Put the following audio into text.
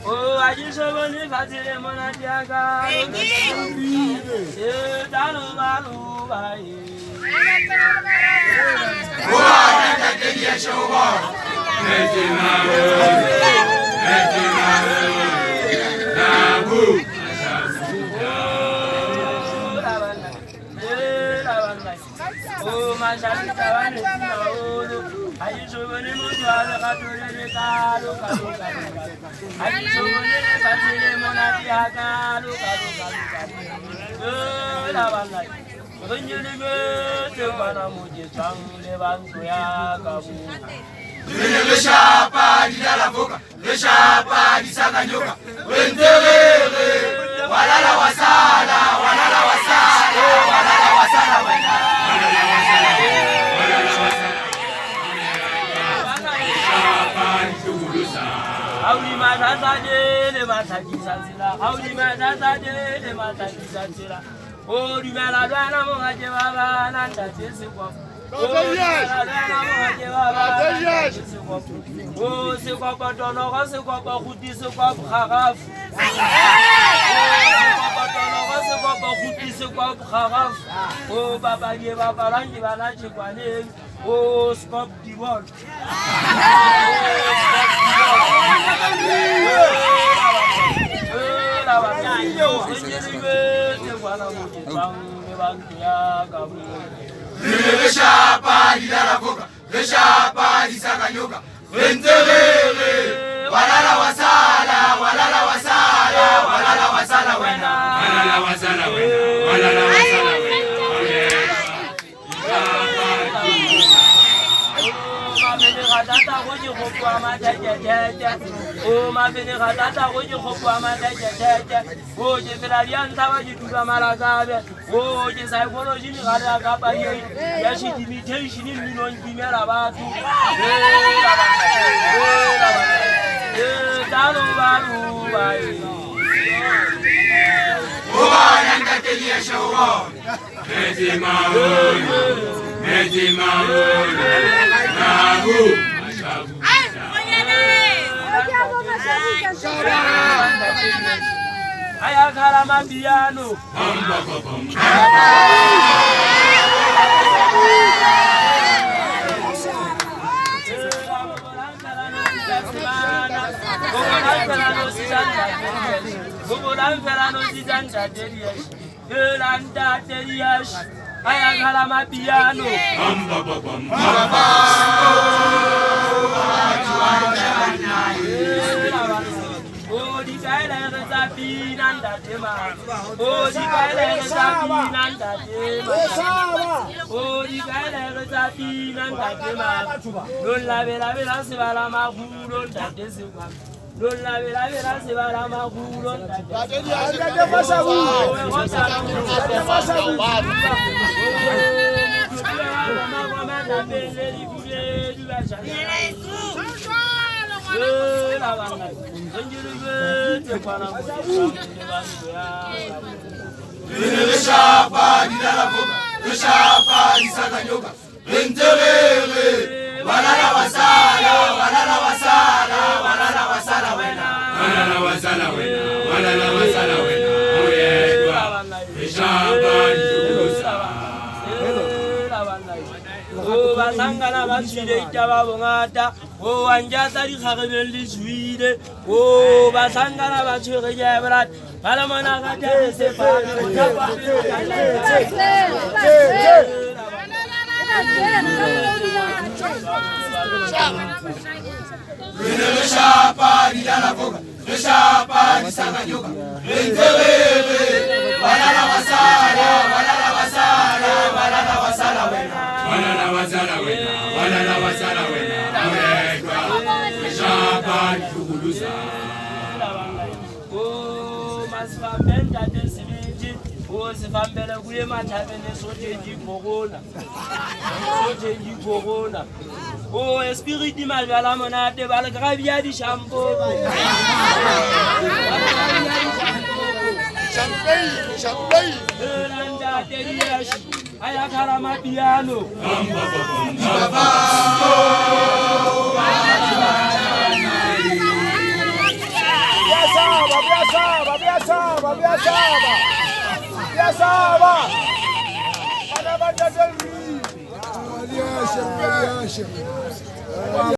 Oh, I just saw the Fatile Monadiaga. Oh, my son, I used to run him to the Catholic. I used to run him to the when you live to Panamuji, le chapa di la boca, le chapa di Saganyoka, walala wasala, walala wasala, walala wasala, oh, you may not oh, c'est quoi pas ton or, c'est quoi pas route, c'est quoi brave. C'est quoi pas route, c'est quoi brave. Oh, papa, il va pas là, il va là, je connais. Oh, stop the world. le chapa di la boca, le chapa di Saganyoka, walala wasala, walala wasala, walala wasala, walala wasala, walala wasala. Oh, ma vénératata, oh, je reçois ma tête. Oh, j'ai fait la viande, ça va, j'ai tout dans ma lagave. Oh, j'ai ça, j'ai mis la capaille. J'ai imité, j'ai mis le nom qui met là-bas. Ayakala mambiano. Oh, di kaila rezapi nanda tema. Oh, di kaila rezapi nanda tema. Oh, di kaila rezapi nanda tema. Non la vela se va la magulo nda se kwa. Non la vela se va la magulo nda. Le chapa di la boca, le chapa di Saganyoka, walala wasala, walala wasala, walala wasala, walala wasala, walala wasala, oh yeah, le chapa di oh, basangana basile itaba bongata. Oh, anjata di kharebel di suide. Oh, basangana basure jabrat. Palamana gade se pa. Shapa di la boca, shapa di sanganyoka, walala wasala, walala wasala, walala wasala wena, walala wasala wena, walala wasala wena, shapa di kugulusa. Oh, masifambenda desibiti, oh sifambele kuye mathabene sojeji bogona, sojeji bogona. Oh, esprit di malala monate bala grabia di shampoo. Champagne. Landa teriashi, ayakala mapiano. Biasa.